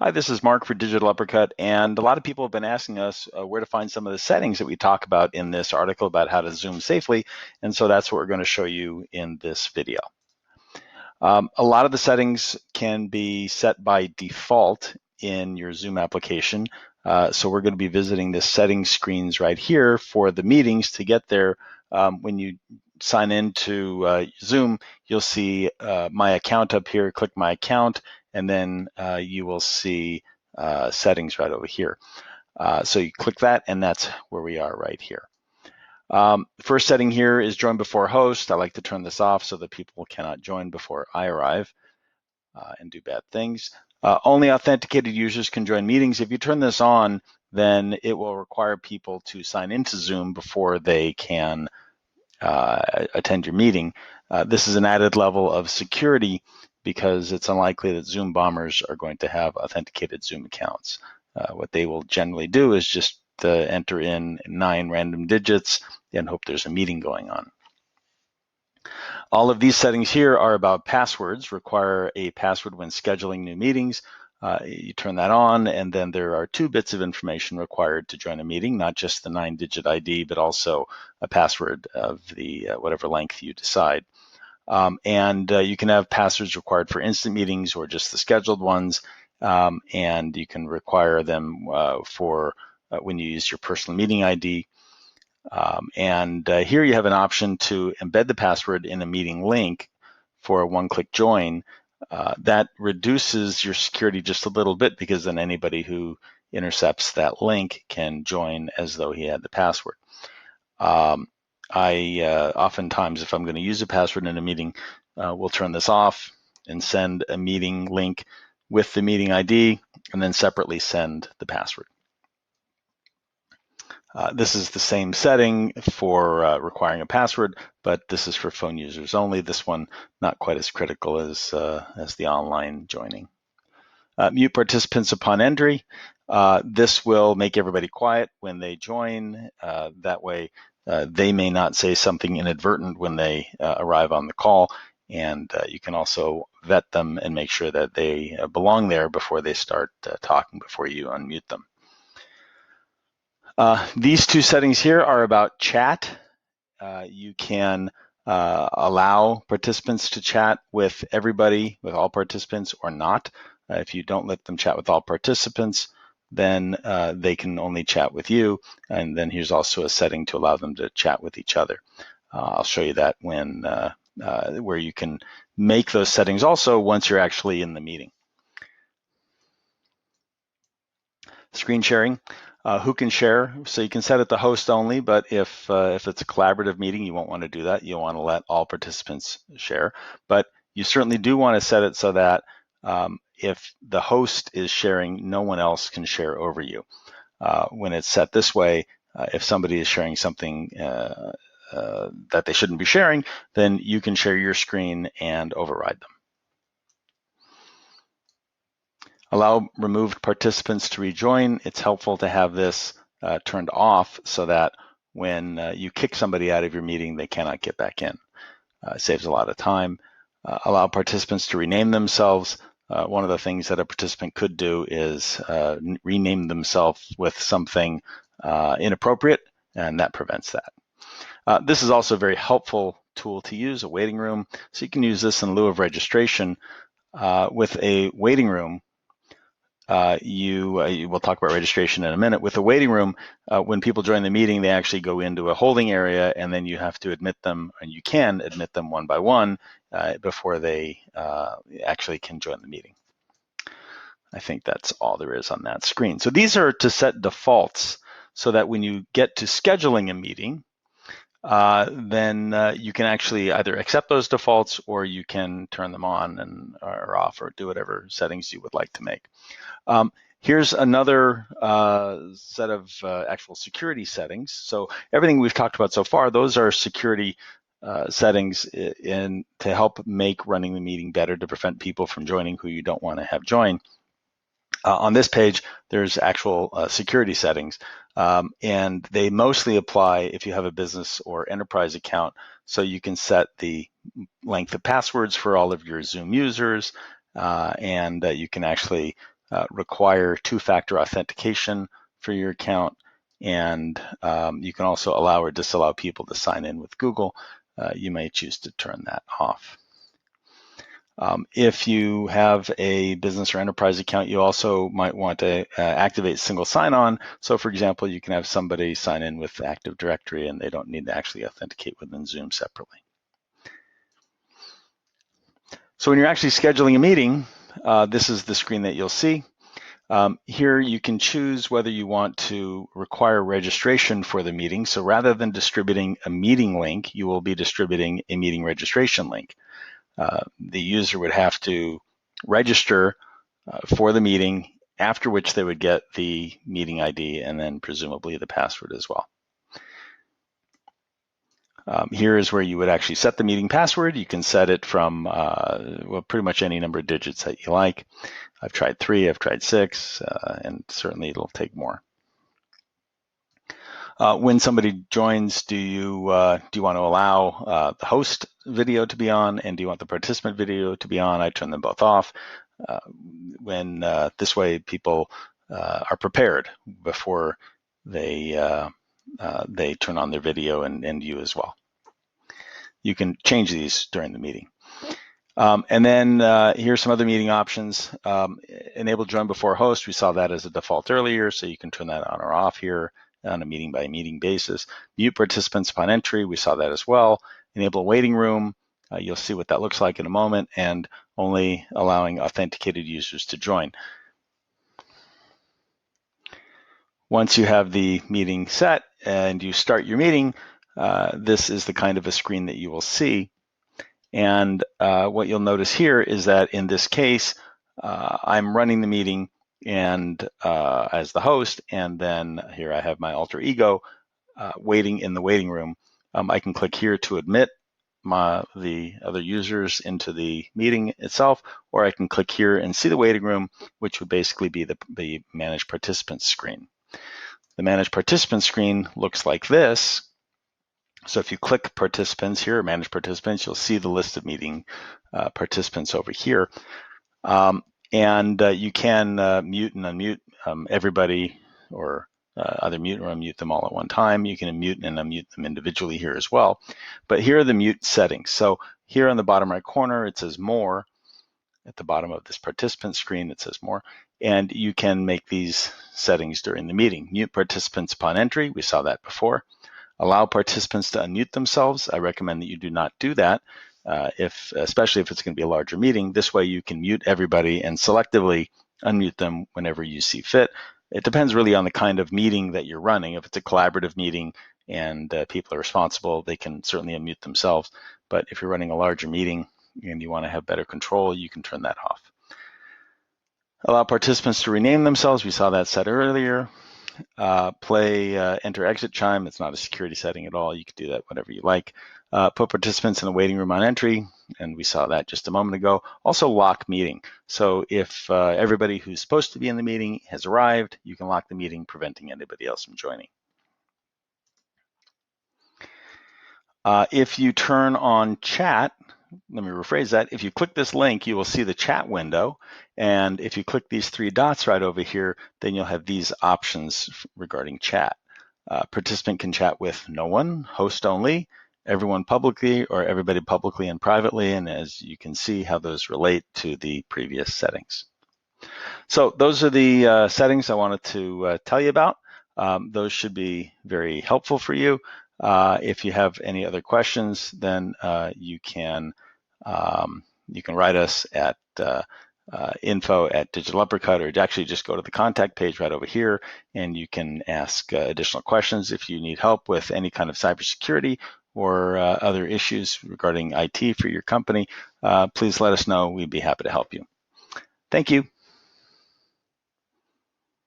Hi, this is Mark for Digital Uppercut, and a lot of people have been asking us where to find some of the settings that we talk about in this article about how to Zoom safely, and so that's what we're going to show you in this video. A lot of the settings can be set by default in your Zoom application, so we're going to be visiting the settings screens right here for the meetings. To get there, when you sign into Zoom, you'll see my account up here. Click my account, and then you will see settings right over here. So you click that, and that's where we are right here. First setting here is join before host. I like to turn this off so that people cannot join before I arrive and do bad things. Only authenticated users can join meetings. If you turn this on, then it will require people to sign into Zoom before they can attend your meeting. This is an added level of security because it's unlikely that Zoom bombers are going to have authenticated Zoom accounts. What they will generally do is just enter in 9 random digits and hope there's a meeting going on. All of these settings here are about passwords, require a password when scheduling new meetings. You turn that on, and then there are 2 bits of information required to join a meeting, not just the 9-digit ID, but also a password of the whatever length you decide. You can have passwords required for instant meetings or just the scheduled ones, and you can require them for when you use your personal meeting ID. Here you have an option to embed the password in a meeting link for a one-click join. That reduces your security just a little bit because then anybody who intercepts that link can join as though he had the password. Oftentimes, if I'm going to use a password in a meeting, we'll turn this off and send a meeting link with the meeting ID and then separately send the password. This is the same setting for requiring a password, but this is for phone users only. This one not quite as critical as the online joining. Mute participants upon entry. This will make everybody quiet when they join. That way they may not say something inadvertent when they arrive on the call, and you can also vet them and make sure that they belong there before they start talking, before you unmute them. These 2 settings here are about chat. You can allow participants to chat with everybody, with all participants, or not. If you don't let them chat with all participants, then they can only chat with you. And then here's also a setting to allow them to chat with each other. I'll show you that when where you can make those settings also once you're actually in the meeting. Screen sharing. Who can share? So you can set it to host only, but if it's a collaborative meeting, you won't want to do that. You'll want to let all participants share. But you certainly do want to set it so that if the host is sharing, no one else can share over you. When it's set this way, if somebody is sharing something that they shouldn't be sharing, then you can share your screen and override them. Allow removed participants to rejoin. It's helpful to have this turned off so that when you kick somebody out of your meeting, they cannot get back in. It saves a lot of time. Allow participants to rename themselves. One of the things that a participant could do is rename themselves with something inappropriate, and that prevents that. This is also a very helpful tool to use, a waiting room. So you can use this in lieu of registration. With a waiting room, we'll talk about registration in a minute. With a waiting room, when people join the meeting, they actually go into a holding area, and then you have to admit them, and you can admit them one by one before they actually can join the meeting. I think that's all there is on that screen. So these are to set defaults so that when you get to scheduling a meeting, then you can actually either accept those defaults or you can turn them on or off or do whatever settings you would like to make. Here's another set of actual security settings. So everything we've talked about so far, those are security settings to help make running the meeting better, to prevent people from joining who you don't want to have join. On this page, there's actual security settings, and they mostly apply if you have a business or enterprise account. So you can set the length of passwords for all of your Zoom users, and you can actually require two-factor authentication for your account, and you can also allow or disallow people to sign in with Google. You may choose to turn that off. If you have a business or enterprise account, you also might want to activate single sign-on. So for example, you can have somebody sign in with Active Directory and they don't need to actually authenticate within Zoom separately. So when you're actually scheduling a meeting, this is the screen that you'll see. Here you can choose whether you want to require registration for the meeting. So rather than distributing a meeting link, you will be distributing a meeting registration link. The user would have to register for the meeting, after which they would get the meeting ID and then presumably the password as well. Here is where you would actually set the meeting password. You can set it from well, pretty much any number of digits that you like. I've tried 3, I've tried 6, and certainly it'll take more. When somebody joins, do you want to allow the host video to be on, and do you want the participant video to be on? I turn them both off. This way people are prepared before they turn on their video, and you as well. You can change these during the meeting. And then here's some other meeting options. Enable join before host. We saw that as a default earlier, so you can turn that on or off here on a meeting by meeting basis. Mute participants upon entry. We saw that as well. Enable waiting room. You'll see what that looks like in a moment, and only allowing authenticated users to join. Once you have the meeting set and you start your meeting, this is the kind of a screen that you will see. And what you'll notice here is that in this case, I'm running the meeting and as the host, and then here I have my alter ego waiting in the waiting room. I can click here to admit the other users into the meeting itself, or I can click here and see the waiting room, which would basically be the Manage Participants screen. The Manage Participants screen looks like this. So if you click Participants here, or Manage Participants, you'll see the list of meeting participants over here. You can mute and unmute everybody, or either mute or unmute them all at one time. You can mute and unmute them individually here as well. But here are the mute settings. So here on the bottom right corner, it says More. At the bottom of this participant screen, it says More. And you can make these settings during the meeting. Mute participants upon entry. We saw that before. Allow participants to unmute themselves. I recommend that you do not do that, especially if it's going to be a larger meeting. This way you can mute everybody and selectively unmute them whenever you see fit. It depends really on the kind of meeting that you're running. If it's a collaborative meeting and people are responsible, they can certainly unmute themselves. But if you're running a larger meeting and you want to have better control, you can turn that off. Allow participants to rename themselves. We saw that set earlier. Play enter exit chime. It's not a security setting at all. You can do that whenever you like. Put participants in the waiting room on entry, and we saw that just a moment ago. Also lock meeting. So if everybody who's supposed to be in the meeting has arrived, you can lock the meeting, preventing anybody else from joining. If you turn on chat, let me rephrase that. If you click this link, you will see the chat window. And if you click these 3 dots right over here, then you'll have these options regarding chat. Participant can chat with no one, host only, everyone publicly, or everybody publicly and privately. And as you can see how those relate to the previous settings. So those are the settings I wanted to tell you about. Those should be very helpful for you. If you have any other questions, then you can write us at info@Digital Uppercut, or actually just go to the contact page right over here, and you can ask additional questions. If you need help with any kind of cybersecurity or other issues regarding IT for your company, please let us know. We'd be happy to help you. Thank you.